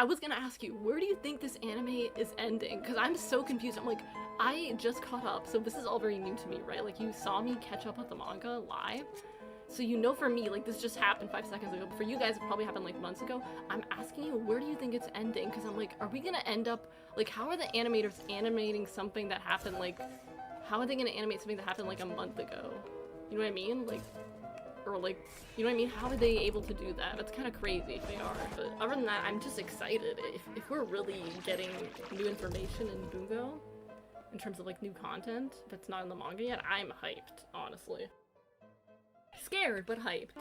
I was gonna ask you, where do you think this anime is ending? Because I'm so confused. I'm like, I just caught up, so this is all very new to me, right? Like, you saw me catch up with the manga live, so you know for me, like, this just happened 5 seconds ago, but for you guys, it probably happened, like, months ago. I'm asking you, where do you think it's ending? Because I'm like, are we gonna end up, like, how are the animators animating something that happened, like, how are they gonna animate something that happened, like, a month ago? You know what I mean? Like, or like, you know what I mean? How are they able to do that? That's kind of crazy if they are. But other than that, I'm just excited. If we're really getting new information in Bungo, in terms of like new content that's not in the manga yet, I'm hyped, honestly. Scared, but hyped.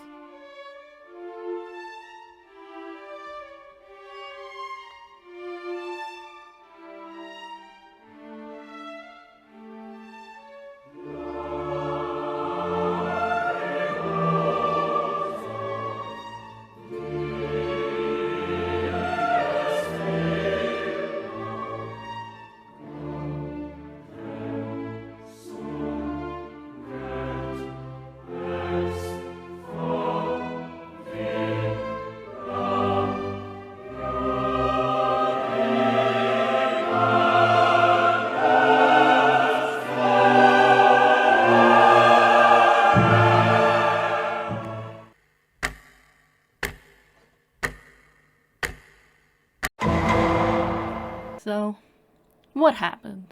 So, what happened?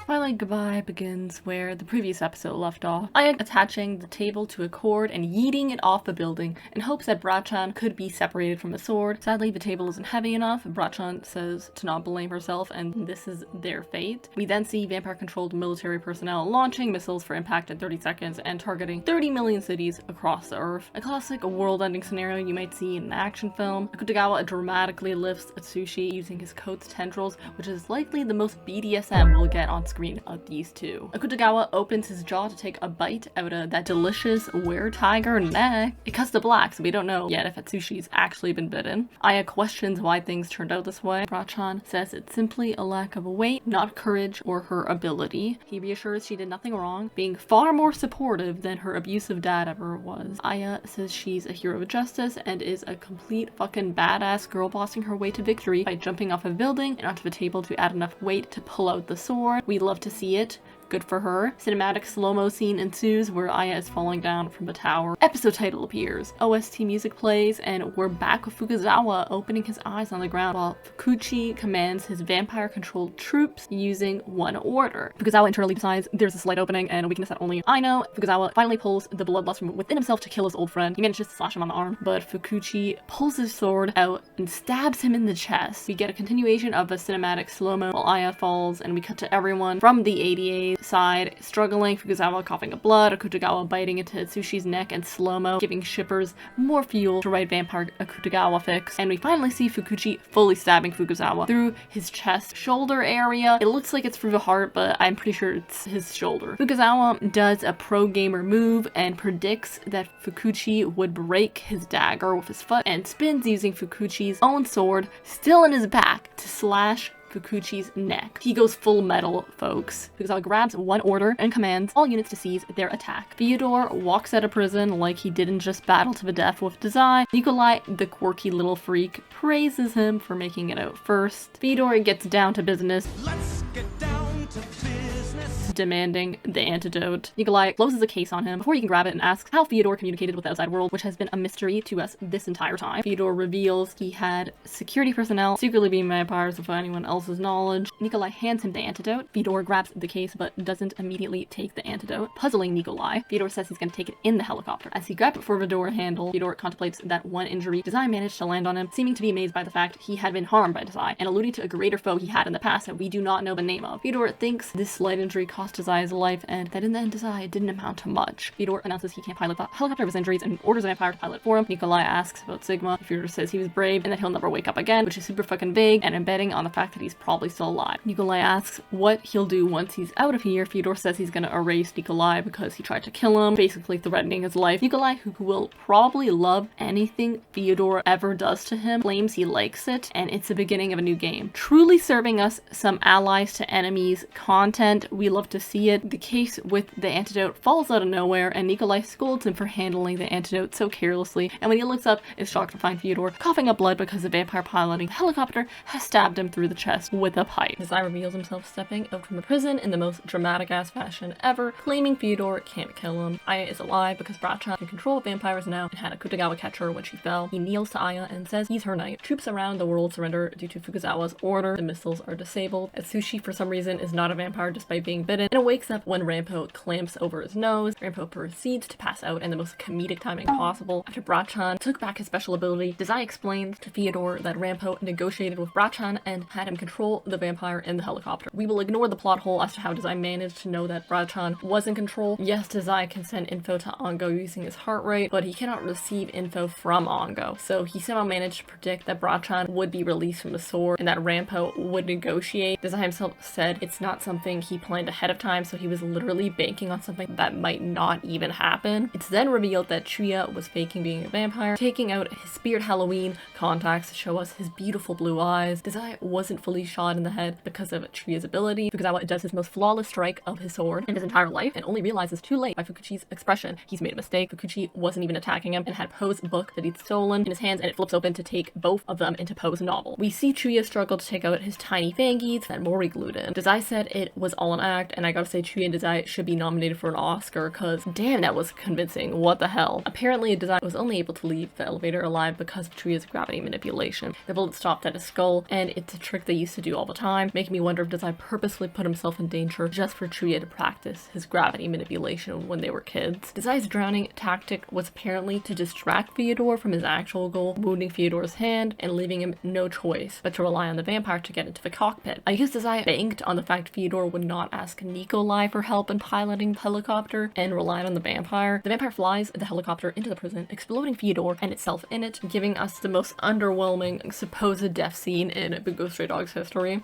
Twilight Goodbye begins where the previous episode left off. Aya attaching the table to a cord and yeeting it off the building in hopes that Brachan could be separated from the sword. Sadly, the table isn't heavy enough. Brachan says to not blame herself, and this is their fate. We then see vampire-controlled military personnel launching missiles for impact in 30 seconds and targeting 30 million cities across the earth. A classic world-ending scenario you might see in an action film. Akutagawa dramatically lifts Atsushi using his coat's tendrils, which is likely the most BDSM we'll get on screen of these two. Akutagawa opens his jaw to take a bite out of that delicious were-tiger neck. It cuts to black, so we don't know yet if Atsushi's actually been bitten. Aya questions why things turned out this way. Brachan says it's simply a lack of weight, not courage or her ability. He reassures she did nothing wrong, being far more supportive than her abusive dad ever was. Aya says she's a hero of justice and is a complete fucking badass girl bossing her way to victory by jumping off a building and onto the table to add enough weight to pull out the sword. We love to see it. Good for her. Cinematic slow-mo scene ensues where Aya is falling down from the tower. Episode title appears. OST music plays, and we're back with Fukuzawa opening his eyes on the ground while Fukuchi commands his vampire-controlled troops using one order. Fukuzawa internally decides there's a slight opening and a weakness that only I know. Fukuzawa finally pulls the bloodlust from within himself to kill his old friend. He manages to slash him on the arm, but Fukuchi pulls his sword out and stabs him in the chest. We get a continuation of a cinematic slow-mo while Aya falls, and we cut to everyone from the ADA side struggling, Fukuzawa coughing up blood, Akutagawa biting into Atsushi's neck and slow-mo, giving shippers more fuel to write vampire Akutagawa fics. And we finally see Fukuchi fully stabbing Fukuzawa through his chest shoulder area. It looks like it's through the heart, but I'm pretty sure it's his shoulder. Fukuzawa does a pro gamer move and predicts that Fukuchi would break his dagger with his foot and spins using Fukuchi's own sword still in his back to slash Fukuchi's neck. He goes full metal, folks. Fukuzawa grabs one order and commands all units to seize their attack. Fyodor walks out of prison like he didn't just battle to the death with Dazai. Nikolai, the quirky little freak, praises him for making it out first. Fyodor gets down to business. Let's get down to business. Demanding the antidote. Nikolai closes a case on him before he can grab it and asks how Fyodor communicated with the outside world, which has been a mystery to us this entire time. Fyodor reveals he had security personnel secretly being vampires without anyone else's knowledge. Nikolai hands him the antidote. Fyodor grabs the case but doesn't immediately take the antidote, puzzling Nikolai. Fyodor says he's going to take it in the helicopter. As he grabs it for the door handle, Fyodor contemplates that one injury Dazai managed to land on him, seeming to be amazed by the fact he had been harmed by Dazai, and alluding to a greater foe he had in the past that we do not know the name of. Fyodor thinks this slight injury cost Dazai's life, and that in the end Dazai didn't amount to much. Fyodor announces he can't pilot the helicopter of his injuries and orders a vampire to pilot for him. Nikolai asks about Sigma. Fyodor says he was brave and that he'll never wake up again, which is super fucking vague and embedding on the fact that he's probably still alive. Nikolai asks what he'll do once he's out of here. Fyodor says he's gonna erase Nikolai because he tried to kill him, basically threatening his life. Nikolai, who will probably love anything Fyodor ever does to him, claims he likes it, and it's the beginning of a new game. Truly serving us some allies to enemies content we love to to see it. The case with the antidote falls out of nowhere, and Nikolai scolds him for handling the antidote so carelessly, and when he looks up, is shocked to find Fyodor coughing up blood because the vampire piloting the helicopter has stabbed him through the chest with a pipe. Dazai reveals himself stepping out from the prison in the most dramatic-ass fashion ever, claiming Fyodor can't kill him. Aya is alive because Bratchan can control vampires now and had a Fukuzawa catch her when she fell. He kneels to Aya and says he's her knight. Troops around the world surrender due to Fukuzawa's order. The missiles are disabled. Atsushi, for some reason, is not a vampire despite being bitten, and wakes up when Rampo clamps over his nose. Rampo proceeds to pass out in the most comedic timing possible. After Bratchan took back his special ability, Dazai explains to Fyodor that Rampo negotiated with Bratchan and had him control the vampire in the helicopter. We will ignore the plot hole as to how Dazai managed to know that Bratchan was in control. Yes, Dazai can send info to Ongo using his heart rate, but he cannot receive info from Ongo. So he somehow managed to predict that Bratchan would be released from the sword and that Rampo would negotiate. Dazai himself said it's not something he planned ahead of time, so he was literally banking on something that might not even happen. It's then revealed that Chuuya was faking being a vampire, taking out his Spirit Halloween contacts to show us his beautiful blue eyes. Dazai wasn't fully shot in the head because of Chuuya's ability. Fukuzawa does his most flawless strike of his sword in his entire life and only realizes too late by Fukuchi's expression he's made a mistake. Fukuchi wasn't even attacking him and had Poe's book that he'd stolen in his hands, and it flips open to take both of them into Poe's novel. We see Chuuya struggle to take out his tiny fangies that Mori glued in. Dazai said it was all an act, and I gotta say Chuuya and Dazai should be nominated for an Oscar because damn, that was convincing. What the hell? Apparently Dazai was only able to leave the elevator alive because of Chuuya's gravity manipulation. The bullet stopped at his skull, and it's a trick they used to do all the time, making me wonder if Dazai purposely put himself in danger just for Chuuya to practice his gravity manipulation when they were kids. Dazai's drowning tactic was apparently to distract Fyodor from his actual goal, wounding Fyodor's hand and leaving him no choice but to rely on the vampire to get into the cockpit. I guess Dazai banked on the fact Fyodor would not ask Nikolai for help in piloting the helicopter and relied on the vampire. The vampire flies the helicopter into the prison, exploding Fyodor and itself in it, giving us the most underwhelming supposed death scene in Bungou Stray Dogs history.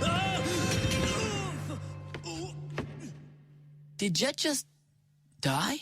Did Jet just die?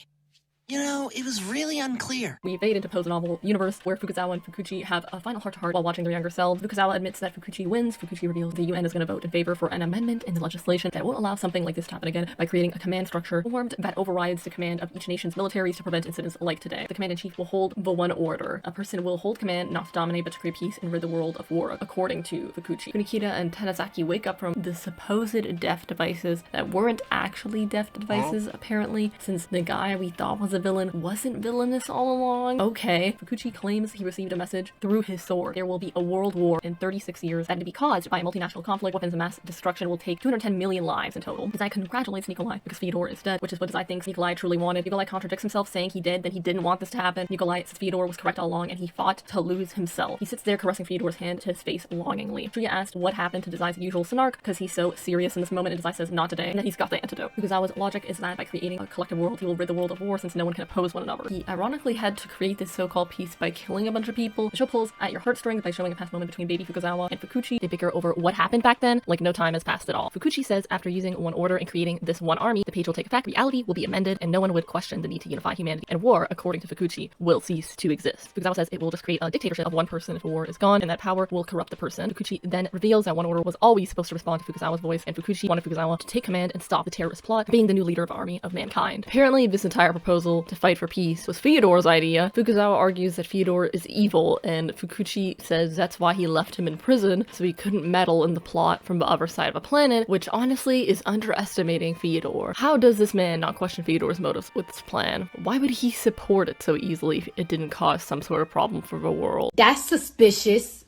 You know, it was really unclear. We evade into Poe's novel universe where Fukuzawa and Fukuchi have a final heart-to-heart while watching their younger selves. Fukuzawa admits that Fukuchi wins. Fukuchi reveals the UN is going to vote in favor for an amendment in the legislation that won't allow something like this to happen again by creating a command structure formed that overrides the command of each nation's militaries to prevent incidents like today. The commander-in-chief will hold the one order. A person will hold command not to dominate but to create peace and rid the world of war, according to Fukuchi. Kunikita and Tanizaki wake up from the supposed death devices that weren't actually death devices, apparently, since the guy we thought was a villain wasn't villainous all along. Okay. Fukuchi claims he received a message through his sword. There will be a world war in 36 years that to be caused by a multinational conflict. Weapons of mass destruction will take 210 million lives in total. Dazai congratulates Nikolai because Fyodor is dead, which is what Dazai thinks Nikolai truly wanted. Nikolai contradicts himself, saying he did, that he didn't want this to happen. Nikolai says Fyodor was correct all along and he fought to lose himself. He sits there caressing Fyodor's hand to his face longingly. Chuuya asked what happened to Dazai's usual snark because he's so serious in this moment, and Dazai says not today, and then he's got the antidote. Fukuzawa's logic is that by creating a collective world, he will rid the world of war since no one can oppose one another. He ironically had to create this so-called peace by killing a bunch of people. The show pulls at your heartstrings by showing a past moment between baby Fukuzawa and Fukuchi. They bicker over what happened back then, like no time has passed at all. Fukuchi says after using one order and creating this one army, the page will take effect, reality will be amended, and no one would question the need to unify humanity, and war, according to Fukuchi, will cease to exist. Fukuzawa says it will just create a dictatorship of one person if war is gone, and that power will corrupt the person. Fukuchi then reveals that one order was always supposed to respond to Fukuzawa's voice, and Fukuchi wanted Fukuzawa to take command and stop the terrorist plot, being the new leader of army of mankind. Apparently, this entire proposal to fight for peace was Fyodor's idea. Fukuzawa argues that Fyodor is evil, and Fukuchi says that's why he left him in prison, so he couldn't meddle in the plot from the other side of the planet, which honestly is underestimating Fyodor. How does this man not question Fyodor's motives with this plan? Why would he support it so easily if it didn't cause some sort of problem for the world? That's suspicious.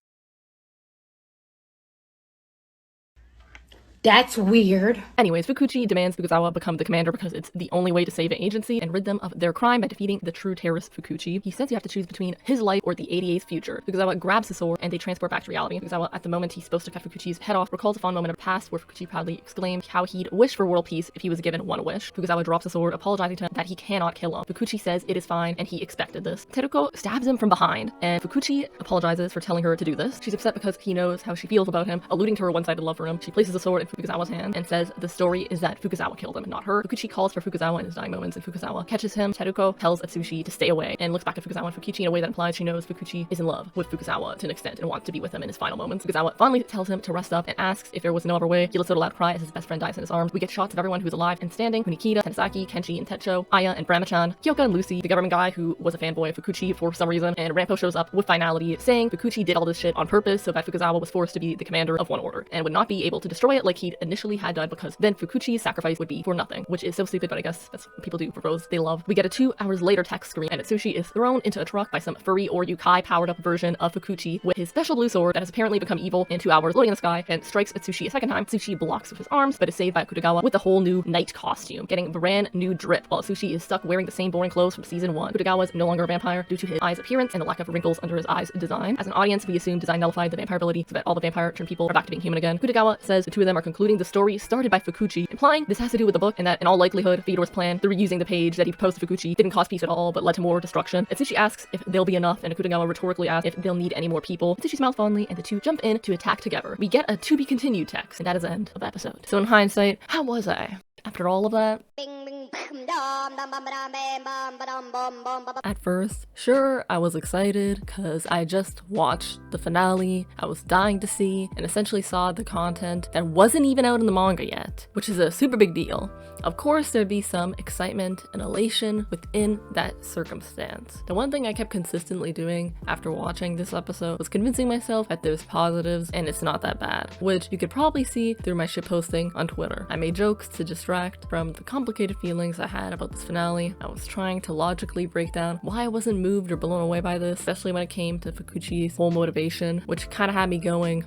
That's weird. Anyways, Fukuchi demands Fukuzawa become the commander because it's the only way to save an agency and rid them of their crime by defeating the true terrorist Fukuchi. He says you have to choose between his life or the ADA's future. Fukuzawa grabs the sword and they transport back to reality. Fukuzawa, at the moment he's supposed to cut Fukuchi's head off, recalls a fond moment of the past where Fukuchi proudly exclaimed how he'd wish for world peace if he was given one wish. Fukuzawa drops the sword, apologizing to him that he cannot kill him. Fukuchi says it is fine and he expected this. Teruko stabs him from behind, and Fukuchi apologizes for telling her to do this. She's upset because he knows how she feels about him, alluding to her one-sided love for him. She places the sword in Fukuzawa's hand and says the story is that Fukuzawa killed him, not her. Fukuchi calls for Fukuzawa in his dying moments, and Fukuzawa catches him. Teruko tells Atsushi to stay away and looks back at Fukuzawa and Fukuchi in a way that implies she knows Fukuchi is in love with Fukuzawa to an extent and wants to be with him in his final moments. Fukuzawa finally tells him to rest up and asks if there was no other way. He lets out a loud cry as his best friend dies in his arms. We get shots of everyone who's alive and standing: Kunikita, Tensaki, Kenshi, and Techo, Aya and Brahmachan, Kyoka and Lucy, the government guy who was a fanboy of Fukuchi for some reason, and Rampo shows up with finality saying Fukuchi did all this shit on purpose so that Fukuzawa was forced to be the commander of one order and would not be able to destroy it like he'd initially had done, because then Fukuchi's sacrifice would be for nothing, which is so stupid, but I guess that's what people do for those they love. We get a 2 hours later text screen and Atsushi is thrown into a truck by some furry or yukai powered up version of Fukuchi with his special blue sword that has apparently become evil in 2 hours, floating in the sky, and strikes Atsushi a second time. Atsushi blocks with his arms but is saved by Kudogawa with a whole new night costume, getting brand new drip while Atsushi is stuck wearing the same boring clothes from season 1. Kudogawa is no longer a vampire due to his eye's appearance and the lack of wrinkles under his eyes design. As an audience, we assume design nullified the vampire ability so that all the vampire turned people are back to being human again. Kudogawa says the two of them are concluding the story started by Fukuchi, implying this has to do with the book and that in all likelihood Fyodor's plan, the reusing the page that he proposed to Fukuchi, didn't cause peace at all but led to more destruction. Atsushi asks if they'll be enough and Kudogawa rhetorically asks if they'll need any more people. Atsushi smiles fondly and the two jump in to attack together. We get a to be continued text, and that is the end of the episode. So in hindsight, how was I? After all of that? At first, sure, I was excited because I just watched the finale I was dying to see and essentially saw the content that wasn't even out in the manga yet, which is a super big deal. Of course, there'd be some excitement and elation within that circumstance. The one thing I kept consistently doing after watching this episode was convincing myself that there's positives and it's not that bad, which you could probably see through my shitposting on Twitter. I made jokes to distract from the complicated feelings I had about this finale. I was trying to logically break down why I wasn't moved or blown away by this, especially when it came to Fukuchi's whole motivation, which kind of had me going,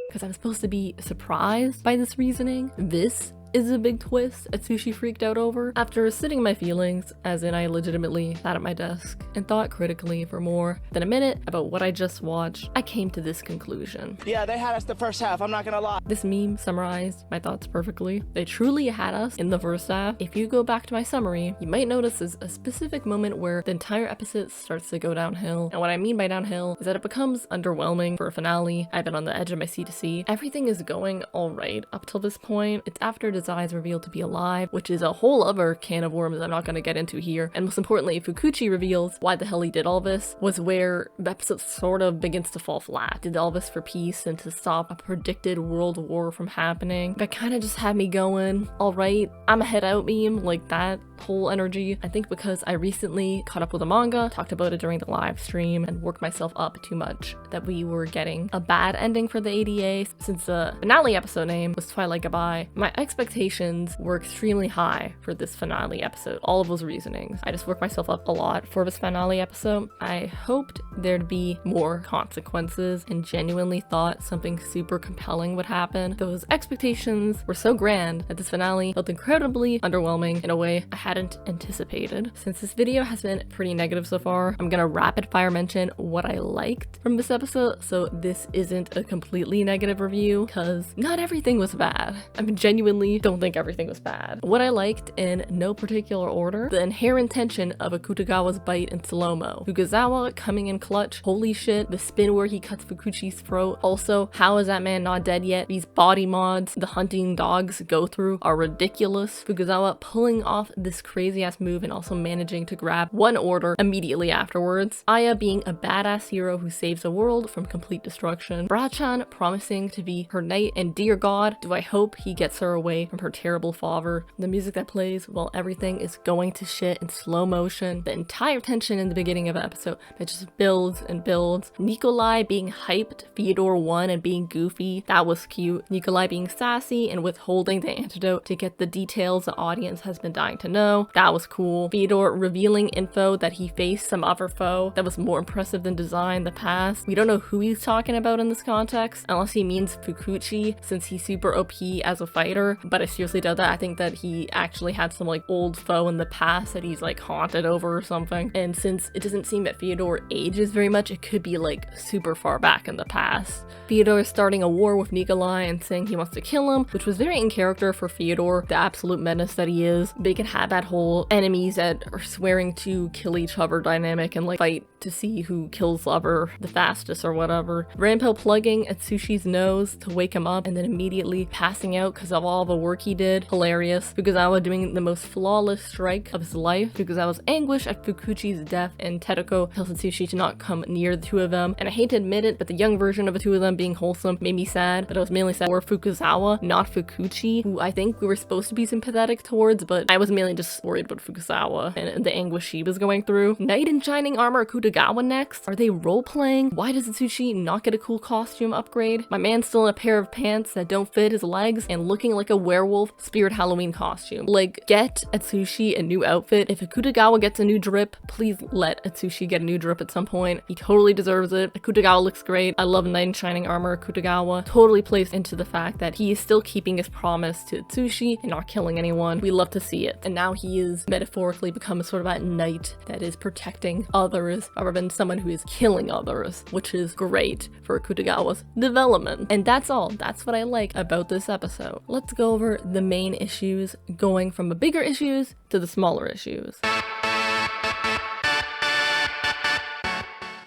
because I'm supposed to be surprised by this reasoning. This is a big twist Atsushi freaked out over. After sitting in my feelings, as in I legitimately sat at my desk and thought critically for more than a minute about what I just watched, I came to this conclusion. Yeah, they had us the first half, I'm not gonna lie. This meme summarized my thoughts perfectly. They truly had us in the first half. If you go back to my summary, you might notice there's a specific moment where the entire episode starts to go downhill. And what I mean by downhill is that it becomes underwhelming for a finale. I've been on the edge of my seat to see. Everything is going alright up till this point. It's after Dazai is revealed to be alive, which is a whole other can of worms I'm not going to get into here. And most importantly, Fukuchi reveals why the hell he did all this, was where the episode sort of begins to fall flat. Did all this for peace and to stop a predicted world war from happening. That kind of just had me going, alright, I'm a head out meme, like that whole energy. I think because I recently caught up with a manga, talked about it during the live stream, and worked myself up too much that we were getting a bad ending for the ADA. Since the finale episode name was Twilight Goodbye, my expectations were extremely high for this finale episode. All of those reasonings. I just worked myself up a lot for this finale episode. I hoped there'd be more consequences and genuinely thought something super compelling would happen. Those expectations were so grand that this finale felt incredibly underwhelming in a way I hadn't anticipated. Since this video has been pretty negative so far, I'm gonna rapid fire mention what I liked from this episode, so this isn't a completely negative review, because not everything was bad. I genuinely don't think everything was bad. What I liked in no particular order: the inherent tension of Akutagawa's bite in slow-mo, Fukuzawa coming in clutch, holy shit, the spin where he cuts Fukuchi's throat. Also, how is that man not dead yet? These body mods the hunting dogs go through are ridiculous. Fukuzawa pulling off this crazy ass move and also managing to grab one order immediately afterwards. Aya being a badass hero who saves the world from complete destruction. Brachan promising to be her knight, and dear god, do I hope he gets her away from her terrible father. The music that plays while everything is going to shit in slow motion. The entire tension in the beginning of the episode that just builds and builds. Nikolai being hyped, Fyodor 1 and being goofy, that was cute. Nikolai being sassy and withholding the antidote to get the details the audience has been dying to know, that was cool. Fyodor revealing info that he faced some other foe, that was more impressive than Dazai in the past. We don't know who he's talking about in this context, unless he means Fukuchi, since he's super OP as a fighter, but I seriously doubt that. I think that he actually had some like old foe in the past that he's like haunted over or something. And since it doesn't seem that Fyodor ages very much, it could be like super far back in the past. Fyodor is starting a war with Nikolai and saying he wants to kill him, which was very in character for Fyodor, the absolute menace that he is. They can have that whole enemies that are swearing to kill each other dynamic and like fight to see who kills lover the fastest or whatever. Rampo plugging at Sushi's nose to wake him up and then immediately passing out because of all the work he did. Hilarious. Fukuzawa doing the most flawless strike of his life. Fukuzawa's anguish at Fukuchi's death, and Teruko tells Sushi to not come near the two of them. And I hate to admit it, but the young version of the two of them being wholesome made me sad, but I was mainly sad for Fukuzawa, not Fukuchi, who I think we were supposed to be sympathetic towards, but I was mainly just worried about Fukuzawa and the anguish she was going through. Knight in shining armor Fukuzawa next? Are they role-playing? Why does Atsushi not get a cool costume upgrade? My man's still in a pair of pants that don't fit his legs and looking like a werewolf Spirit Halloween costume. Like, get Atsushi a new outfit. If Fukuzawa gets a new drip, please let Atsushi get a new drip at some point. He totally deserves it. Fukuzawa looks great. I love Knight in shining armor Fukuzawa. Totally plays into the fact that he is still keeping his promise to Atsushi and not killing anyone. We love to see it. And now he is metaphorically become a sort of that knight that is protecting others rather than someone who is killing others, which is great for Fukuzawa's development. And that's all. That's what I like about this episode. Let's go over the main issues, going from the bigger issues to the smaller issues.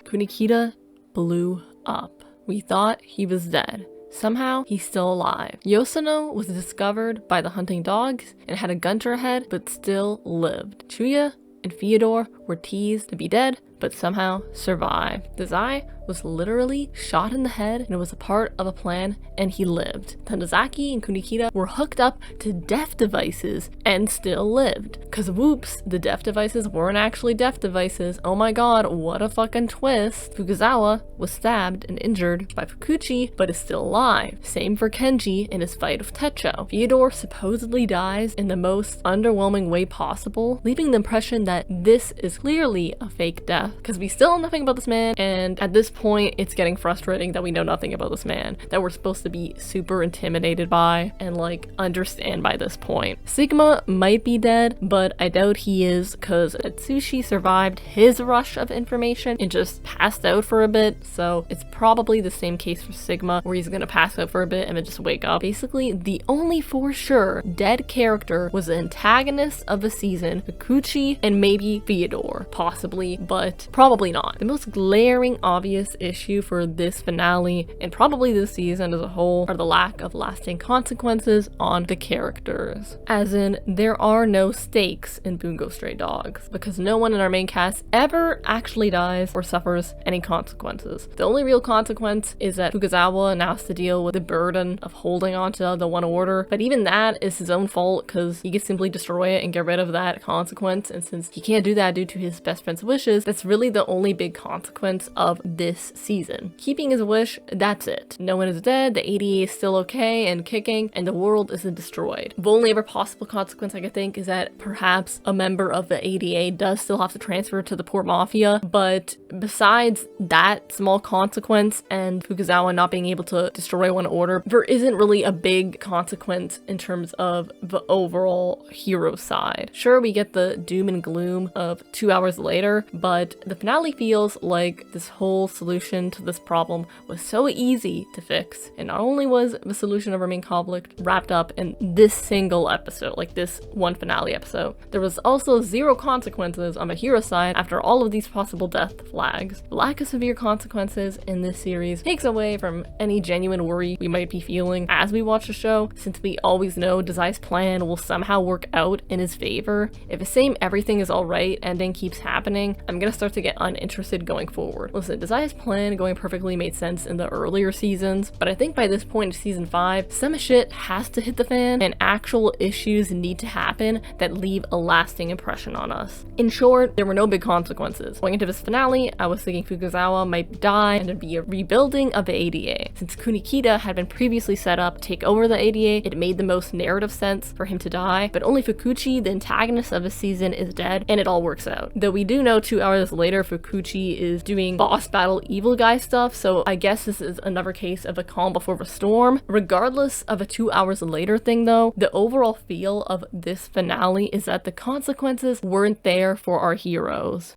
Kunikita blew up. We thought he was dead. Somehow, he's still alive. Yosono was discovered by the hunting dogs and had a gun to her head, but still lived. Chuuya and Fyodor were teased to be dead, but somehow survived. Dazai was literally shot in the head and it was a part of a plan, and he lived. Tanizaki and Kunikita were hooked up to death devices and still lived. Cause whoops, the death devices weren't actually death devices. Oh my god, what a fucking twist. Fukuzawa was stabbed and injured by Fukuchi, but is still alive. Same for Kenji in his fight with Techo. Fyodor supposedly dies in the most underwhelming way possible, leaving the impression that this is clearly a fake death, because we still know nothing about this man, and at this point it's getting frustrating that we know nothing about this man that we're supposed to be super intimidated by and like understand by this point. Sigma might be dead, but I doubt he is, because Atsushi survived his rush of information and just passed out for a bit, so it's probably the same case for Sigma, where he's gonna pass out for a bit and then just wake up. Basically, the only for sure dead character was the antagonist of the season, Fukuchi, and maybe Fyodor, possibly, but probably not. The most glaring obvious issue for this finale, and probably this season as a whole, are the lack of lasting consequences on the characters. As in, there are no stakes in Bungou Stray Dogs, because no one in our main cast ever actually dies or suffers any consequences. The only real consequence is that Fukuzawa now has to deal with the burden of holding on to the one order, but even that is his own fault, because he can simply destroy it and get rid of that consequence, and since he can't do that due to his best friend's wishes, that's really the only big consequence of this season. Keeping his wish, that's it. No one is dead, the ADA is still okay and kicking, and the world isn't destroyed. The only ever possible consequence I could think is that perhaps a member of the ADA does still have to transfer to the Port Mafia, but besides that small consequence and Fukuzawa not being able to destroy one order, there isn't really a big consequence in terms of the overall hero side. Sure, we get the doom and gloom of 2 hours later, but the finale feels like this whole solution to this problem was so easy to fix, and not only was the solution of our main conflict wrapped up in this single episode, like this one finale episode, there was also zero consequences on the hero side after all of these possible death flags. The lack of severe consequences in this series takes away from any genuine worry we might be feeling as we watch the show, since we always know Dazai's plan will somehow work out in his favor. If the same everything is alright ending keeps happening, I'm gonna start to get uninterested going forward. Listen, Dazai's plan going perfectly made sense in the earlier seasons, but I think by this point in season 5, some shit has to hit the fan and actual issues need to happen that leave a lasting impression on us. In short, there were no big consequences. Going into this finale, I was thinking Fukuzawa might die and there'd be a rebuilding of the ADA. Since Kunikita had been previously set up to take over the ADA, it made the most narrative sense for him to die, but only Fukuchi, the antagonist of the season, is dead, and it all works out. Though we do know 2 hours later, Fukuchi is doing boss battle evil guy stuff, so I guess this is another case of a calm before the storm. Regardless of a 2 hours later thing though, the overall feel of this finale is that the consequences weren't there for our heroes.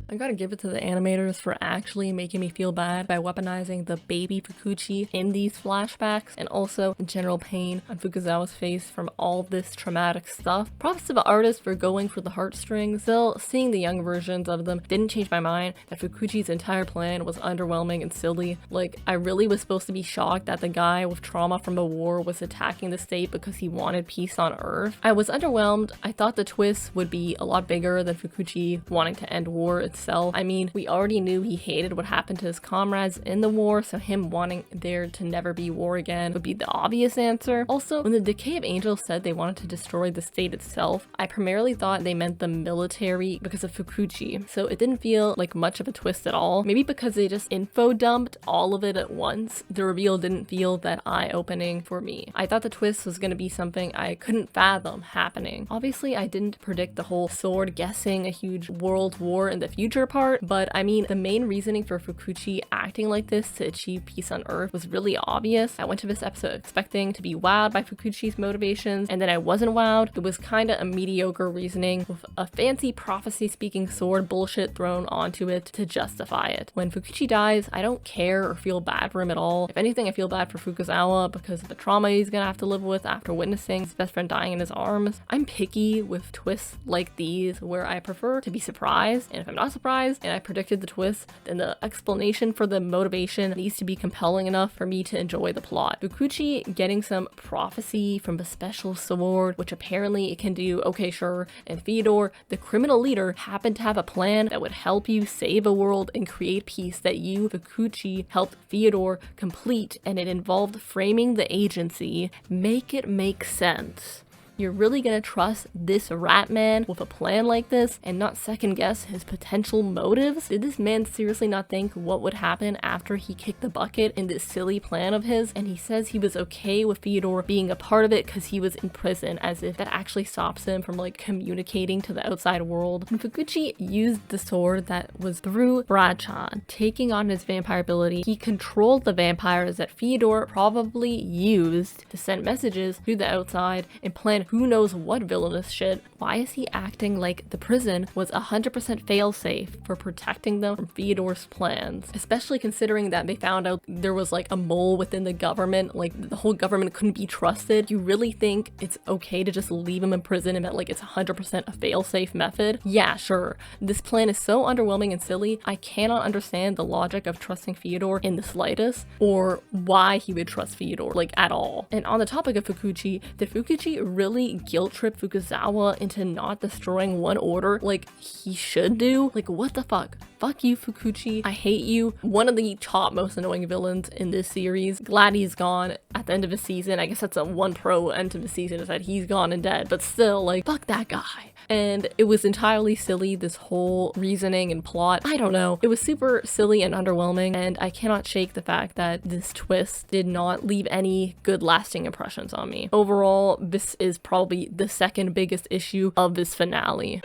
I gotta give it to the animators for actually making me feel bad by weaponizing the baby Fukuchi in these flashbacks, and also the general pain on Fukuzawa's face from all this traumatic stuff. Props to the artist for going for the heartstrings. Still, seeing the young versions of them didn't change my mind that Fukuchi's entire plan was underwhelming and silly. Like, I really was supposed to be shocked that the guy with trauma from the war was attacking the state because he wanted peace on Earth. I was underwhelmed. I thought the twist would be a lot bigger than Fukuchi wanting to end war itself. I mean, we already knew he hated what happened to his comrades in the war, so him wanting there to never be war again would be the obvious answer. Also, when the Decay of Angels said they wanted to destroy the state itself, I primarily thought they meant the military because of Fukuchi, so it didn't feel like much of a twist at all. Maybe because they just info dumped all of it at once, the reveal didn't feel that eye-opening for me. I thought the twist was going to be something I couldn't fathom happening. Obviously, I didn't predict the whole sword guessing a huge world war in the future part, but I mean, the main reasoning for Fukuchi acting like this to achieve peace on Earth was really obvious. I went to this episode expecting to be wowed by Fukuchi's motivations, and then I wasn't wowed. It was kind of a mediocre reasoning with a fancy prophecy speaking sword bullshit thrown onto it to justify it. When Fukuchi dies, I don't care or feel bad for him at all. If anything, I feel bad for Fukuzawa because of the trauma he's gonna have to live with after witnessing his best friend dying in his arms. I'm picky with twists like these where I prefer to be surprised, and if I'm not surprised and I predicted the twist, then the explanation for the motivation needs to be compelling enough for me to enjoy the plot. Fukuchi getting some prophecy from the special sword, which apparently it can do, okay sure, and Fyodor, the criminal leader, happened to have a plan that would help you save a world and create peace that you, Fukuchi, helped Fyodor complete, and it involved framing the agency. Make it make sense. You're really gonna trust this rat man with a plan like this and not second guess his potential motives? Did this man seriously not think what would happen after he kicked the bucket in this silly plan of his? And he says he was okay with Fyodor being a part of it because he was in prison, as if that actually stops him from like communicating to the outside world. When Fukuchi used the sword that was through Brachan, taking on his vampire ability, he controlled the vampires that Fyodor probably used to send messages to the outside and plan who knows what villainous shit. Why is he acting like the prison was 100% fail-safe for protecting them from Fyodor's plans? Especially considering that they found out there was like a mole within the government, like the whole government couldn't be trusted. You really think it's okay to just leave him in prison and that like it's 100% a fail-safe method? Yeah, sure. This plan is so underwhelming and silly, I cannot understand the logic of trusting Fyodor in the slightest, or why he would trust Fyodor, like at all. And on the topic of Fukuchi, did Fukuchi really guilt trip Fukuzawa into not destroying one order like he should do? Like, what the fuck? Fuck you, Fukuchi. I hate you. One of the top most annoying villains in this series. Glad he's gone at the end of the season. I guess that's a one pro end to the season, is that he's gone and dead, but still, like, fuck that guy. And it was entirely silly, this whole reasoning and plot. I don't know. It was super silly and underwhelming, and I cannot shake the fact that this twist did not leave any good lasting impressions on me. Overall, this is probably the second biggest issue of this finale.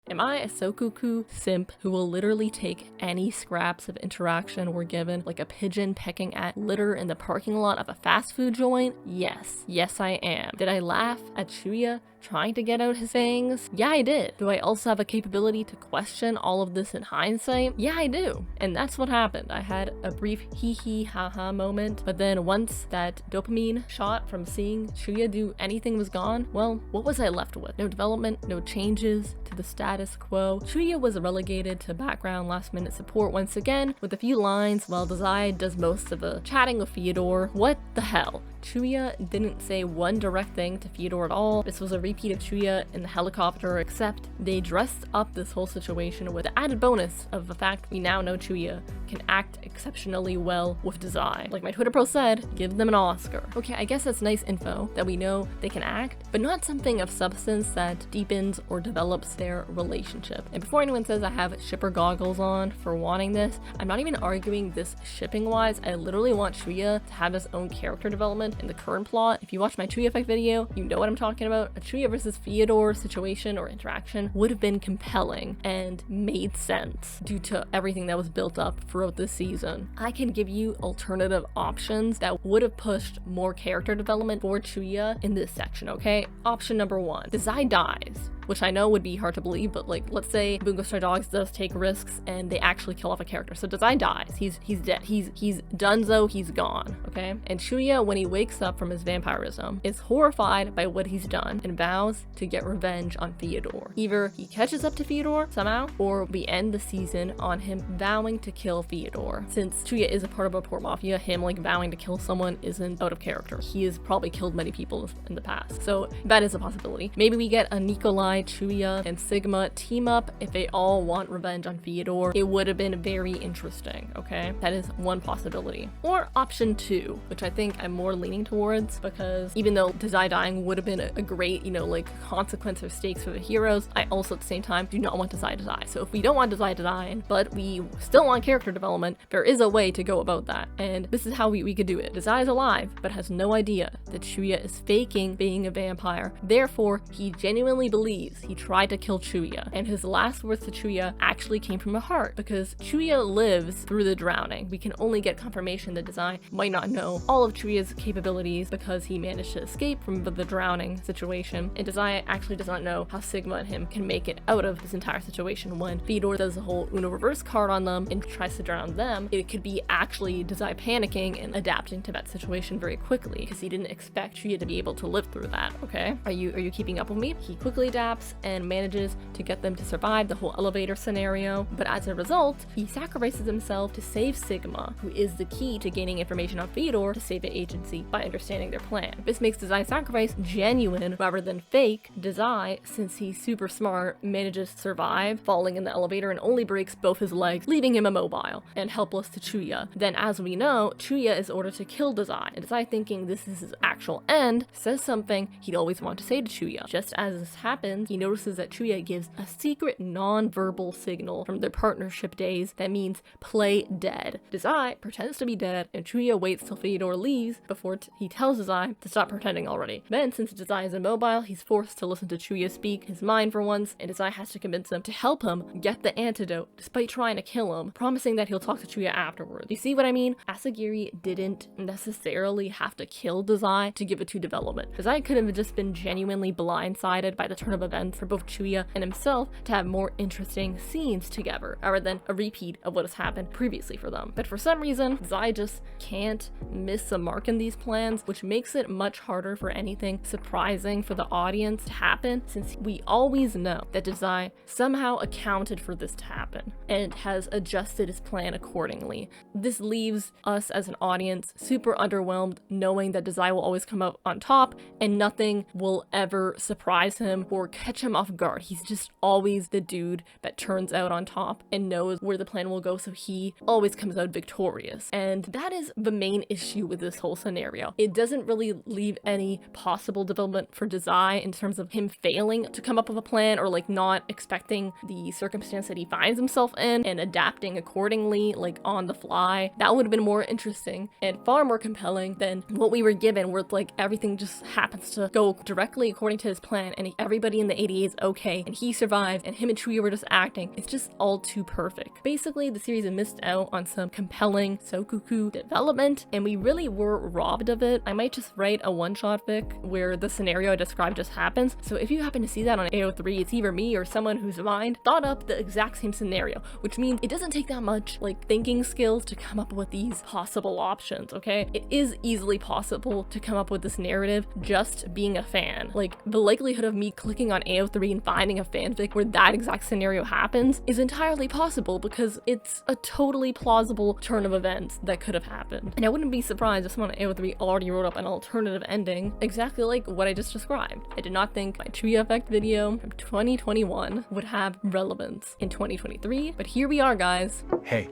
Am I a Sokuku simp who will literally take any scraps of interaction we're given, like a pigeon pecking at litter in the parking lot of a fast food joint? Yes. Yes, I am. Did I laugh at Chuuya trying to get out his fangs? Yeah, I did. Do I also have a capability to question all of this in hindsight? Yeah, I do. And that's what happened. I had a brief hee haha moment, but then once that dopamine shot from seeing Chuuya do anything was gone, well, what was I left with? No development, no changes to the status quo. Chuuya was relegated to background last-minute support once again, with a few lines while Dazai does most of the chatting with Fyodor. What the hell? Chuuya didn't say one direct thing to Fyodor at all. This was a repeat of Chuuya in the helicopter, except they dressed up this whole situation with the added bonus of the fact we now know Chuuya can act exceptionally well with Dazai. Like my Twitter post said, give them an Oscar. Okay, I guess that's nice info that we know they can act, but not something of substance that deepens or develops their relationship. And before anyone says I have shipper goggles on for wanting this, I'm not even arguing this shipping wise. I literally want Chuuya to have his own character development development and the current plot. If you watch my Chuuya effect video, you know what I'm talking about. A Chuuya versus Fyodor situation or interaction would have been compelling and made sense due to everything that was built up throughout this season. I can give you alternative options that would have pushed more character development for Chuuya in this section, okay? Option number 1, Dazai dies, which I know would be hard to believe, but like, let's say Bungou Stray Dogs does take risks and they actually kill off a character. So Dazai dies, he's dead, he's donezo, he's gone, okay? And Chuuya, when he wakes up from his vampirism, is horrified by what he's done and vows to get revenge on Fyodor. Either he catches up to Fyodor somehow, or we end the season on him vowing to kill Fyodor. Since Chuuya is a part of a poor mafia, him like vowing to kill someone isn't out of character. He has probably killed many people in the past. So that is a possibility. Maybe we get a Nikolai, Chuuya, and Sigma team up if they all want revenge on Fyodor. It would have been very interesting, okay? That is one possibility. Or option 2, which I think I'm more leaning towards, because even though Dazai dying would have been a great, you know, like consequence or stakes for the heroes, I also at the same time do not want Dazai to die. So if we don't want Dazai to die, but we still want character development, there is a way to go about that. And this is how we could do it. Dazai is alive, but has no idea that Chuuya is faking being a vampire. Therefore, he genuinely believes he tried to kill Chuuya, and his last words to Chuuya actually came from the heart, because Chuuya lives through the drowning. We can only get confirmation that Dazai might not know all of Chuuya's capabilities because he managed to escape from the drowning situation, and Dazai actually does not know how Sigma and him can make it out of this entire situation. When Fyodor does the whole Uno reverse card on them and tries to drown them, it could be actually Dazai panicking and adapting to that situation very quickly, because he didn't expect Chuuya to be able to live through that, okay? Are you keeping up with me? He quickly adapts and manages to get them to survive the whole elevator scenario, but as a result, he sacrifices himself to save Sigma, who is the key to gaining information on Fyodor to save the agency by understanding their plan. This makes Dazai's sacrifice genuine rather than fake. Dazai, since he's super smart, manages to survive falling in the elevator and only breaks both his legs, leaving him immobile and helpless to Chuuya. Then, as we know, Chuuya is ordered to kill Dazai, and Dazai, thinking this is his actual end, says something he'd always want to say to Chuuya. Just as this happens, he notices that Chuuya gives a secret non-verbal signal from their partnership days that means play dead. Dazai pretends to be dead, and Chuuya waits till Fyodor leaves before he tells Dazai to stop pretending already. Then, since Dazai is immobile, he's forced to listen to Chuuya speak his mind for once, and Dazai has to convince him to help him get the antidote despite trying to kill him, promising that he'll talk to Chuuya afterwards. You see what I mean? Asagiri didn't necessarily have to kill Dazai to give it to development. Dazai could have just been genuinely blindsided by the turn of events for both Chuuya and himself to have more interesting scenes together, rather than a repeat of what has happened previously for them. But for some reason, Dazai just can't miss a mark in these plans, which makes it much harder for anything surprising for the audience to happen, since we always know that Dazai somehow accounted for this to happen and has adjusted his plan accordingly. This leaves us as an audience super underwhelmed, knowing that Dazai will always come out on top and nothing will ever surprise him or catch him off guard. He's just always the dude that turns out on top and knows where the plan will go, so he always comes out victorious. And that is the main issue with this whole scenario. It doesn't really leave any possible development for Dazai in terms of him failing to come up with a plan, or like not expecting the circumstance that he finds himself in and adapting accordingly, like on the fly. That would have been more interesting and far more compelling than what we were given, where like everything just happens to go directly according to his plan and everybody in the 88 is okay and he survives and him and Chuuya were just acting. It's just all too perfect. Basically, the series missed out on some compelling Sokuku development, and we really were robbed of it. I might just write a one-shot fic where the scenario I described just happens. So if you happen to see that on AO3, it's either me or someone whose mind thought up the exact same scenario, which means it doesn't take that much like thinking skills to come up with these possible options, okay? It is easily possible to come up with this narrative just being a fan. Like, the likelihood of me clicking on AO3 and finding a fanfic where that exact scenario happens is entirely possible, because it's a totally plausible turn of events that could have happened. And I wouldn't be surprised if someone on AO3 already wrote up an alternative ending exactly like what I just described. I did not think my Chuuya effect video from 2021 would have relevance in 2023, but here we are, guys. Hey,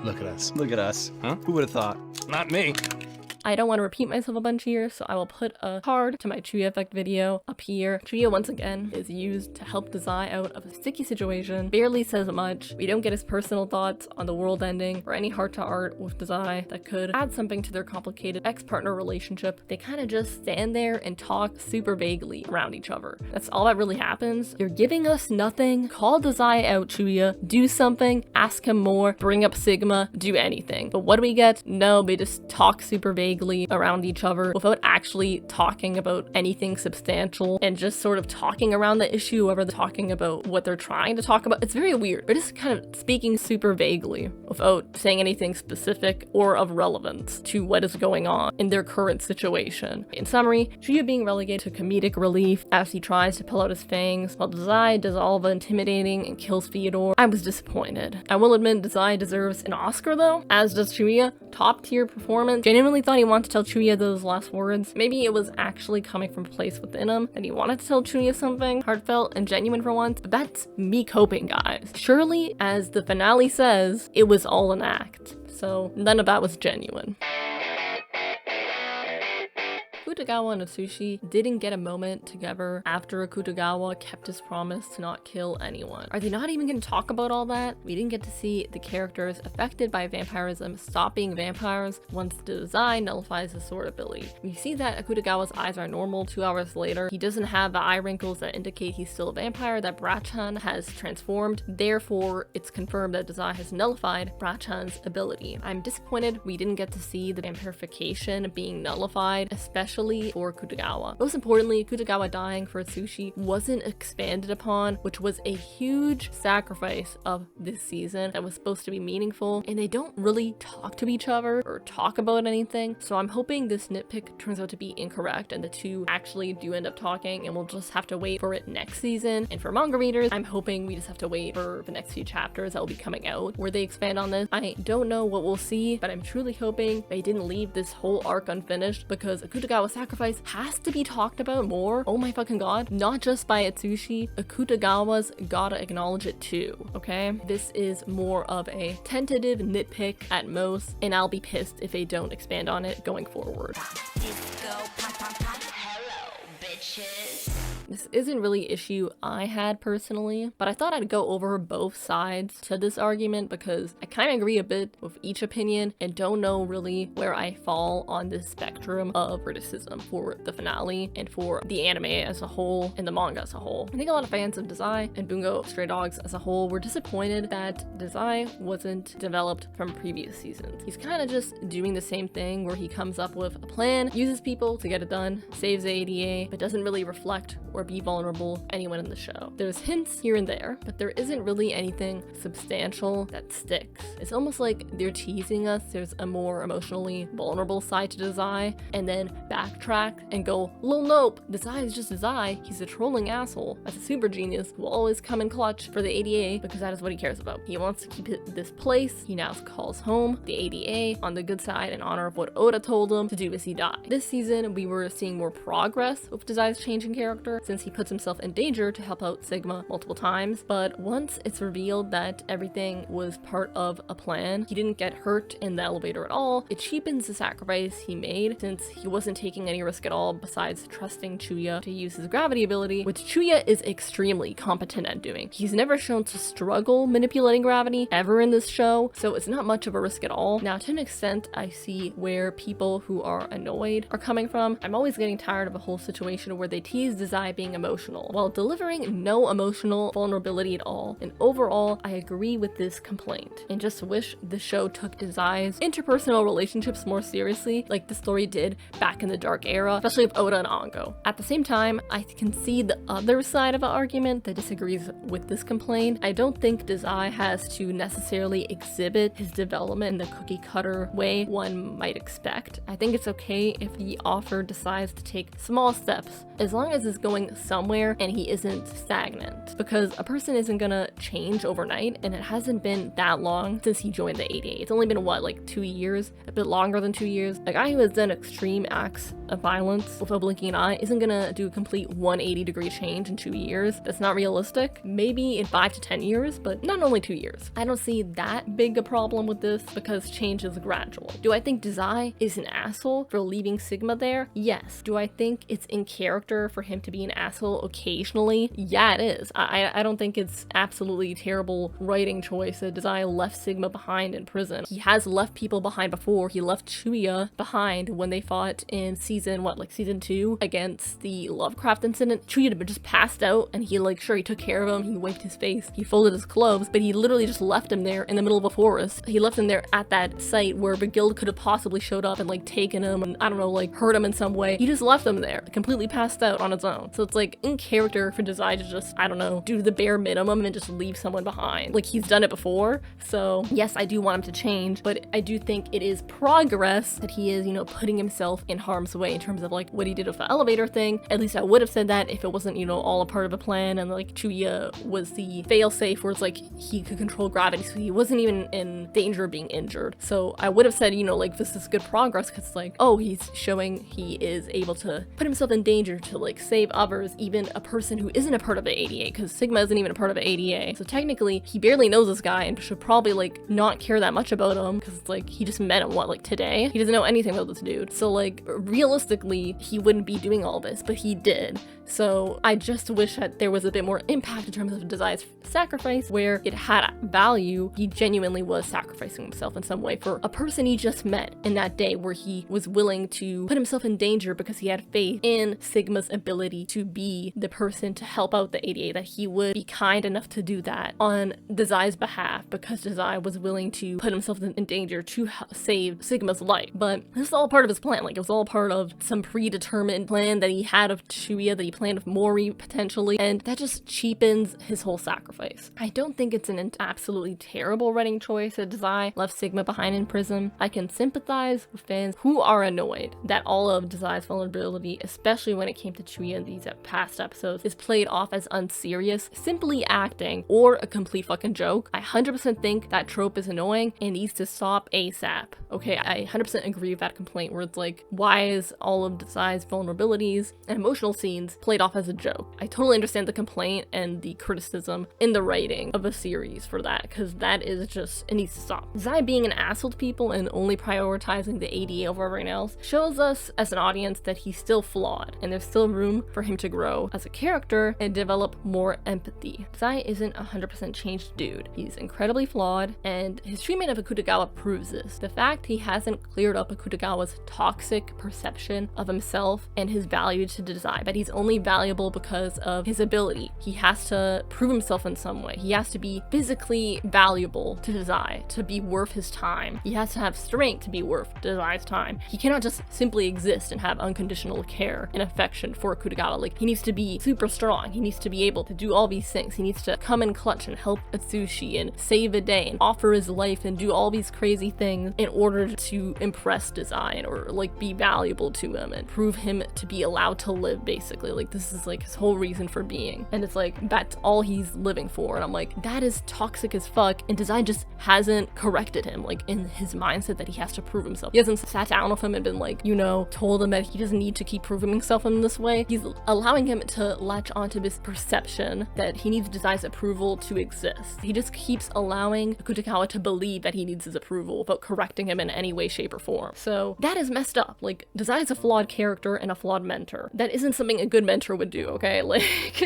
look at us. Look at us, huh? Who would have thought? Not me. I don't want to repeat myself a bunch here, so I will put a card to my Chuuya effect video up here. Chuuya once again is used to help Dazai out of a sticky situation, barely says much. We don't get his personal thoughts on the world ending or any heart-to-heart with Dazai that could add something to their complicated ex-partner relationship. They kind of just stand there and talk super vaguely around each other. That's all that really happens. You're giving us nothing. Call Dazai out, Chuuya. Do something. Ask him more. Bring up Sigma. Do anything. But what do we get? No, they just talk super vaguely around each other without actually talking about anything substantial and just sort of talking around the issue over the talking about what they're trying to talk about. It's very weird. They're just kind of speaking super vaguely without saying anything specific or of relevance to what is going on in their current situation. In summary, Chuuya being relegated to comedic relief as he tries to pull out his fangs, while Dazai does all the intimidating and kills Fyodor. I was disappointed. I will admit Dazai deserves an Oscar though, as does Chuuya. Top tier performance. Genuinely thought he wanted to tell Chuuya those last words. Maybe it was actually coming from a place within him that he wanted to tell Chuuya something heartfelt and genuine for once, but that's me coping, guys. Surely, as the finale says, it was all an act. So none of that was genuine. Akutagawa and Atsushi didn't get a moment together after Akutagawa kept his promise to not kill anyone. Are they not even going to talk about all that? We didn't get to see the characters affected by vampirism stop being vampires once Dazai nullifies his sword ability. We see that Akutagawa's eyes are normal 2 hours later. He doesn't have the eye wrinkles that indicate he's still a vampire, that Brachan has transformed. Therefore, it's confirmed that Dazai has nullified Brachan's ability. I'm disappointed we didn't get to see the vampirification being nullified, especially for Akutagawa. Most importantly, Akutagawa dying for Atsushi wasn't expanded upon, which was a huge sacrifice of this season that was supposed to be meaningful, and they don't really talk to each other or talk about anything, so I'm hoping this nitpick turns out to be incorrect and the two actually do end up talking, and we'll just have to wait for it next season. And for manga readers, I'm hoping we just have to wait for the next few chapters that will be coming out where they expand on this. I don't know what we'll see, but I'm truly hoping they didn't leave this whole arc unfinished, because Akutagawa's sacrifice has to be talked about more. Oh my fucking god. Not just by Atsushi. Akutagawa's gotta acknowledge it too, okay? This is more of a tentative nitpick at most, and I'll be pissed if they don't expand on it going forward. Hello, bitches. This isn't really an issue I had personally, but I thought I'd go over both sides to this argument because I kind of agree a bit with each opinion and don't know really where I fall on this spectrum of criticism for the finale and for the anime as a whole and the manga as a whole. I think a lot of fans of Dazai and Bungou Stray Dogs as a whole were disappointed that Dazai wasn't developed from previous seasons. He's kind of just doing the same thing where he comes up with a plan, uses people to get it done, saves the ADA, but doesn't really reflect or be vulnerable anyone in the show. There's hints here and there, but there isn't really anything substantial that sticks. It's almost like they're teasing us there's a more emotionally vulnerable side to Dazai, and then backtrack and go, lol, nope, Dazai is just Dazai. He's a trolling asshole. That's a super genius who will always come in clutch for the ADA because that is what he cares about. He wants to keep this place he now calls home, the ADA, on the good side in honor of what Oda told him to do as he died. This season, we were seeing more progress with Dazai's changing character since he puts himself in danger to help out Sigma multiple times, but once it's revealed that everything was part of a plan, he didn't get hurt in the elevator at all, it cheapens the sacrifice he made since he wasn't taking any risk at all besides trusting Chuuya to use his gravity ability, which Chuuya is extremely competent at doing. He's never shown to struggle manipulating gravity ever in this show, so it's not much of a risk at all. Now, to an extent, I see where people who are annoyed are coming from. I'm always getting tired of a whole situation where they tease Dazai being emotional while delivering no emotional vulnerability at all, and overall I agree with this complaint and just wish the show took Dazai's interpersonal relationships more seriously like the story did back in the Dark Era, especially with Oda and Bungo. At the same time, I can see the other side of the argument that disagrees with this complaint. I don't think Dazai has to necessarily exhibit his development in the cookie cutter way one might expect. I think it's okay if the author decides to take small steps as long as it's going somewhere and he isn't stagnant. Because a person isn't gonna change overnight, and it hasn't been that long since he joined the 88. It's only been what, like 2 years? A bit longer than 2 years. A guy who has done extreme acts of violence without blinking an eye isn't gonna do a complete 180-degree change in 2 years. That's not realistic. Maybe in 5 to 10 years, but not only 2 years. I don't see that big a problem with this because change is gradual. Do I think Dazai is an asshole for leaving Sigma there? Yes. Do I think it's in character for him to be an asshole occasionally? Yeah, it is. I don't think it's absolutely terrible writing choice that Dazai left Sigma behind in prison. He has left people behind before. He left Chuuya behind when they fought in season 2 against the Lovecraft incident. Chuuya had just passed out, and he he took care of him. He wiped his face. He folded his clothes, but he literally just left him there in the middle of a forest. He left him there at that site where the guild could have possibly showed up and taken him and I don't know, hurt him in some way. He just left him there, completely passed out on his own. So it's in character for Dazai to just, I don't know, do the bare minimum and just leave someone behind. He's done it before. So yes, I do want him to change, but I do think it is progress that he is, putting himself in harm's way in terms of what he did with the elevator thing. At least I would have said that if it wasn't, all a part of a plan, and Chuuya was the fail-safe where it's he could control gravity, so he wasn't even in danger of being injured. So I would have said, this is good progress, because oh, he's showing he is able to put himself in danger to save others, even a person who isn't a part of the ADA, because Sigma isn't even a part of the ADA. So technically he barely knows this guy and should probably not care that much about him, because it's he just met him today. He doesn't know anything about this dude. So realistically he wouldn't be doing all this, but he did. So I just wish that there was a bit more impact in terms of Dazai's sacrifice, where it had value. He genuinely was sacrificing himself in some way for a person he just met in that day, where he was willing to put himself in danger because he had faith in Sigma's ability to be the person to help out the ADA, that he would be kind enough to do that on Dazai's behalf because Dazai was willing to put himself in danger to save Sigma's life. But this is all part of his plan. It was all part of some predetermined plan that he had of Chuuya, that he planned of Mori potentially, and that just cheapens his whole sacrifice. I don't think it's an absolutely terrible writing choice that Dazai left Sigma behind in prison. I can sympathize with fans who are annoyed that all of Dazai's vulnerability, especially when it came to Chuuya in these past episodes, is played off as unserious, simply acting, or a complete fucking joke. I 100% think that trope is annoying and needs to stop ASAP. Okay, I 100% agree with that complaint where it's why is all of Dazai's vulnerabilities and emotional scenes played off as a joke? I totally understand the complaint and the criticism in the writing of a series for that, because that is just, it needs to stop. Dazai being an asshole to people and only prioritizing the ADA over everything else shows us as an audience that he's still flawed, and there's still room for him to grow as a character and develop more empathy. Dazai isn't a 100% changed dude. He's incredibly flawed, and his treatment of Akutagawa proves this. The fact he hasn't cleared up Akutagawa's toxic perception of himself and his value to Dazai, that he's only valuable because of his ability. He has to prove himself in some way. He has to be physically valuable to Dazai to be worth his time. He has to have strength to be worth Dazai's time. He cannot just simply exist and have unconditional care and affection for Akutagawa. He needs to be super strong. He needs to be able to do all these things. He needs to come in clutch and help Atsushi and save a day and offer his life and do all these crazy things in order to impress Dazai or be valuable to him and prove him to be allowed to live, basically. This is his whole reason for being, and it's that's all he's living for. And I'm that is toxic as fuck, and Dazai just hasn't corrected him in his mindset that he has to prove himself. He hasn't sat down with him and been told him that he doesn't need to keep proving himself in this way. He's allowing him to latch onto this perception that he needs Dazai's approval to exist. He just keeps allowing Akutagawa to believe that he needs his approval without correcting him in any way, shape, or form. So that is messed up. Dazai is a flawed character and a flawed mentor. That isn't something a good mentor would do, okay?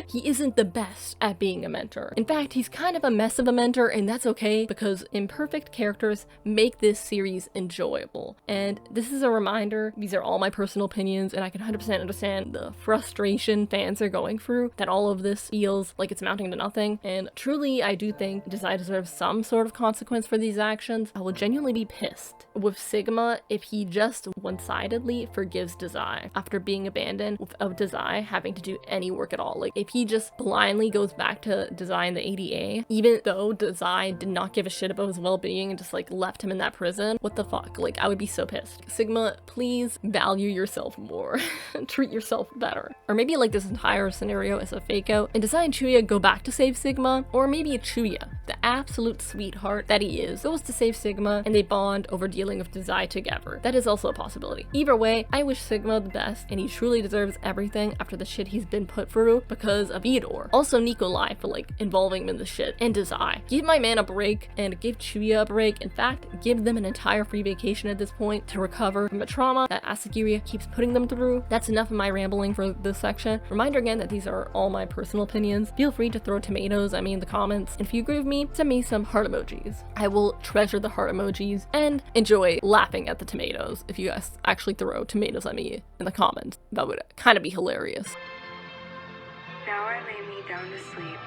He isn't the best at being a mentor. In fact, he's kind of a mess of a mentor, and that's okay, because imperfect characters make this series enjoyable. And this is a reminder, these are all my personal opinions, and I can 100% understand the frustration fans are going through, that all of this feels like it's amounting to nothing. And truly, I do think Dazai deserves some sort of consequence for these actions. I will genuinely be pissed with Sigma if he just one-sidedly forgives Dazai after being abandoned without Dazai having to do any work at all. If he just blindly goes back to Dazai in the ADA, even though Dazai did not give a shit about his well-being and just left him in that prison, what the fuck? I would be so pissed. Sigma, please value yourself more. Treat yourself better. Or maybe like this entire scenario is a fake out, and Dazai and Chuuya go back to save Sigma, or maybe Chuuya, the absolute sweetheart that he is, goes to save Sigma and they bond over dealing with Dazai together. That is also a possibility. Either way, I wish Sigma the best, and he truly deserves everything after the shit he's been put through because of Fyodor. Also Nikolai for like involving him in the shit, and Dazai. Give my man a break and give Chuuya a break. In fact, give them an entire free vacation at this point to recover from the trauma that Asagiri keeps putting them through. That's enough of my rambling for this section. Reminder again that these are all my personal opinions. Feel free to throw tomatoes at me in the comments, and if you agree with me, send me some heart emojis. I will treasure the heart emojis and enjoy laughing at the tomatoes if you guys actually throw tomatoes at me in the comments. That would kind of be hilarious. Now I lay me down to sleep.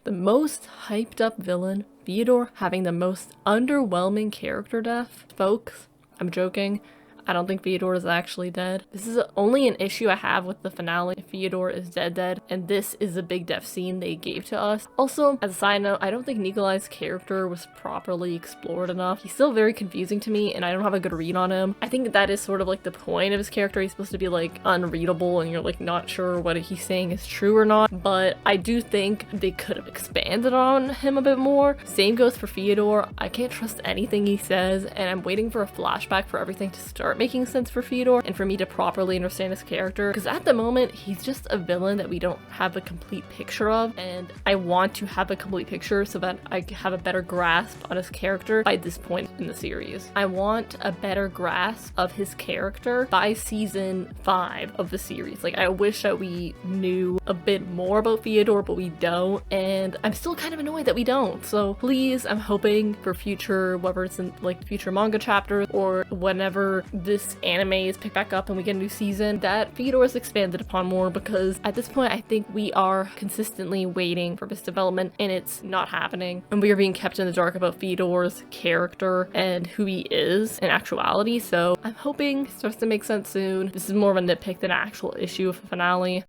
The most hyped up villain, Fyodor having the most underwhelming character death. Folks, I'm joking. I don't think Fyodor is actually dead. This is only an issue I have with the finale. Fyodor is dead, and this is a big death scene they gave to us. Also, as a side note, I don't think Nikolai's character was properly explored enough. He's still very confusing to me, and I don't have a good read on him. I think that is sort of like the point of his character. He's supposed to be like unreadable, and you're like not sure what he's saying is true or not, but I do think they could have expanded on him a bit more. Same goes for Fyodor. I can't trust anything he says, and I'm waiting for a flashback for everything to start making sense for Fyodor and for me to properly understand his character, because at the moment he's just a villain that we don't have a complete picture of, and I want to have a complete picture so that I have a better grasp on his character by this point in the series. I want a better grasp of his character by season 5 of the series. Like, I wish that we knew a bit more about Fyodor, but we don't, and I'm still kind of annoyed that we don't. So please, I'm hoping for future, whether it's in like future manga chapters or whenever this anime is picked back up and we get a new season, that Fyodor is expanded upon more, because at this point I think we are consistently waiting for this development and it's not happening, and we are being kept in the dark about Fyodor's character and who he is in actuality. So I'm hoping it starts to make sense soon. This is more of a nitpick than an actual issue of the finale.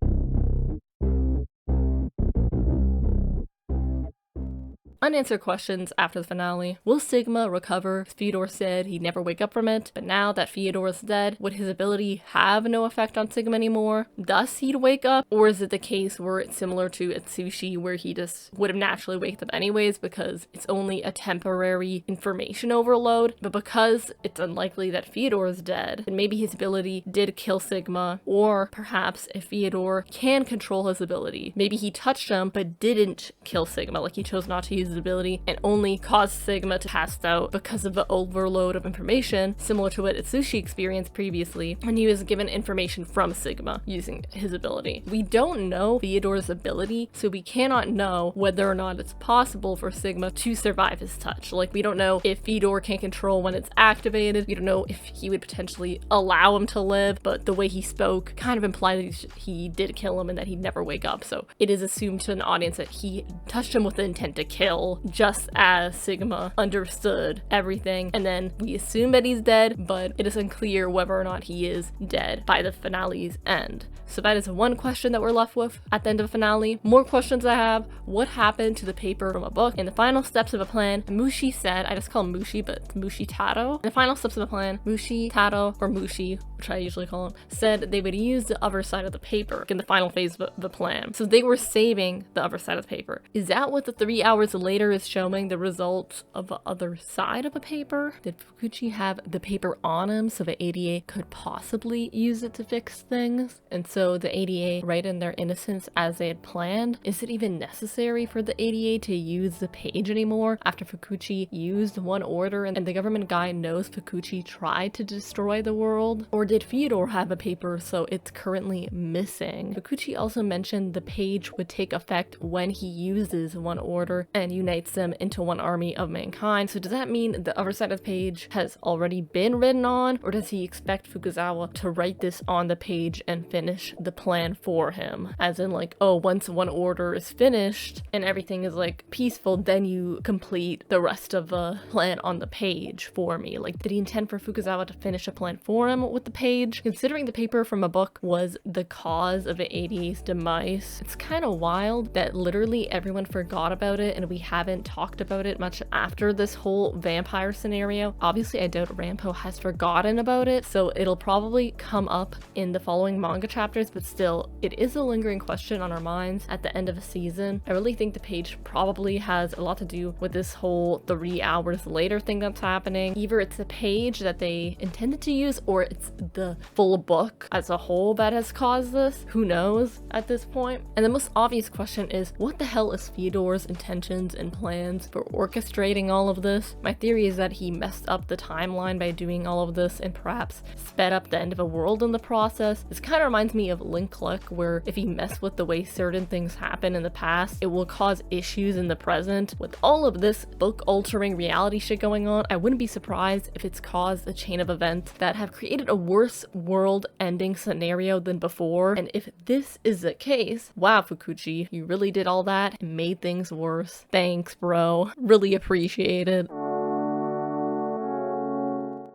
Unanswered questions after the finale. Will Sigma recover? Fyodor said he'd never wake up from it, but now that Fyodor is dead, would his ability have no effect on Sigma anymore? Thus he'd wake up? Or is it the case where it's similar to Atsushi, where he just would have naturally waked up anyways because it's only a temporary information overload? But because it's unlikely that Fyodor is dead, then maybe his ability did kill Sigma, or perhaps if Fyodor can control his ability, maybe he touched him but didn't kill Sigma, like he chose not to use his ability and only caused Sigma to pass out because of the overload of information, similar to what Atsushi experienced previously when he was given information from Sigma using his ability. We don't know Fyodor's ability, so we cannot know whether or not it's possible for Sigma to survive his touch. Like, we don't know if Fyodor can control when it's activated. We don't know if he would potentially allow him to live, but the way he spoke kind of implied that he did kill him and that he'd never wake up. So it is assumed to an audience that he touched him with the intent to kill, just as Sigma understood everything, and then we assume that he's dead, but it is unclear whether or not he is dead by the finale's end. So that is one question that we're left with at the end of the finale. More questions I have: what happened to the paper from a book? In the final steps of a plan, Mushi said, I just call him Mushi, but it's Mushi Taro. In the final steps of the plan, Mushi Taro, or Mushi, which I usually call him, said they would use the other side of the paper in the final phase of the plan. So they were saving the other side of the paper. Is that what the 3 hours later is showing, the results of the other side of a paper? Did Fukuchi have the paper on him so the ADA could possibly use it to fix things? And so the ADA, right in their innocence as they had planned, is it even necessary for the ADA to use the page anymore after Fukuchi used one order and the government guy knows Fukuchi tried to destroy the world? Or did Fyodor have a paper so it's currently missing? Fukuchi also mentioned the page would take effect when he uses one order and unites them into one army of mankind. So does that mean the other side of the page has already been written on, or does he expect Fukuzawa to write this on the page and finish the plan for him? As in, like, oh, once one order is finished and everything is like peaceful, then you complete the rest of the plan on the page for me. Like, did he intend for Fukuzawa to finish a plan for him with the page. Considering the paper from a book was the cause of AD's demise, it's kind of wild that literally everyone forgot about it and we haven't talked about it much after this whole vampire scenario. Obviously, I doubt Rampo has forgotten about it, so it'll probably come up in the following manga chapters, but still, it is a lingering question on our minds at the end of a season. I really think the page probably has a lot to do with this whole 3 hours later thing that's happening. Either it's a page that they intended to use, or it's the full book as a whole that has caused this. Who knows at this point? And the most obvious question is, what the hell is Fyodor's intentions and plans for orchestrating all of this? My theory is that he messed up the timeline by doing all of this and perhaps sped up the end of a world in the process. This kind of reminds me of Link Click, where if you mess with the way certain things happen in the past, it will cause issues in the present. With all of this book-altering reality shit going on, I wouldn't be surprised if it's caused a chain of events that have created a worse world-ending scenario than before. And if this is the case, wow, Fukuchi, you really did all that and made things worse. Thanks, bro. Really appreciate it.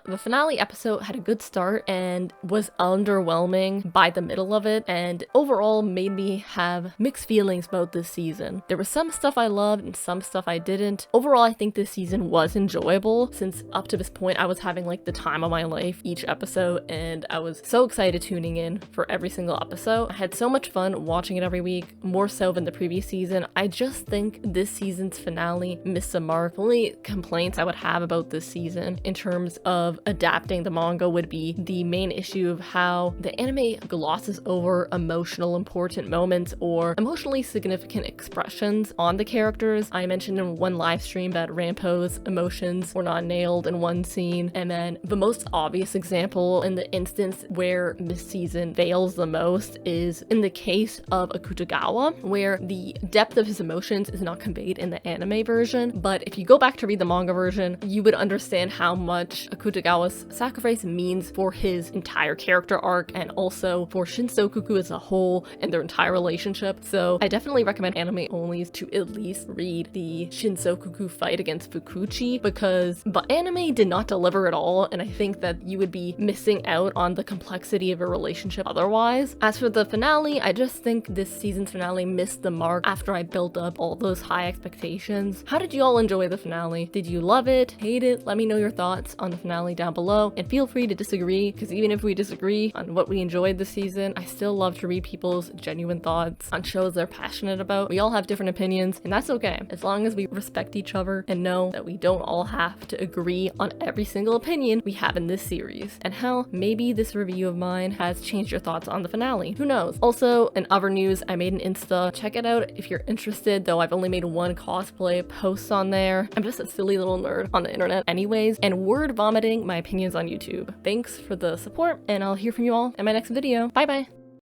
The finale episode had a good start and was underwhelming by the middle of it, and overall made me have mixed feelings about this season. There was some stuff I loved and some stuff I didn't. Overall, I think this season was enjoyable, since up to this point I was having like the time of my life each episode, and I was so excited tuning in for every single episode. I had so much fun watching it every week, more so than the previous season. I just think this season's finale missed the mark. The only complaints I would have about this season in terms of adapting the manga would be the main issue of how the anime glosses over emotional important moments or emotionally significant expressions on the characters. I mentioned in one live stream that Rampo's emotions were not nailed in one scene, and then the most obvious example in the instance where this season fails the most is in the case of Fukuzawa, where the depth of his emotions is not conveyed in the anime version. But if you go back to read the manga version, you would understand how much Fukuzawa's sacrifice means for his entire character arc and also for Shinsokuku as a whole and their entire relationship. So I definitely recommend anime onlys to at least read the Shinsokuku fight against Fukuchi, because the anime did not deliver at all, and I think that you would be missing out on the complexity of a relationship otherwise. As for the finale, I just think this season's finale missed the mark after I built up all those high expectations. How did you all enjoy the finale? Did you love it? Hate it? Let me know your thoughts on the finale down below, and feel free to disagree, because even if we disagree on what we enjoyed this season, I still love to read people's genuine thoughts on shows they're passionate about. We all have different opinions, and that's okay, as long as we respect each other and know that we don't all have to agree on every single opinion we have in this series. And hell, maybe this review of mine has changed your thoughts on the finale. Who knows? Also, in other news, I made an Insta. Check it out if you're interested, though I've only made one cosplay post on there. I'm just a silly little nerd on the internet anyways, and word vomiting my opinions on YouTube. Thanks for the support, and I'll hear from you all in my next video. Bye bye!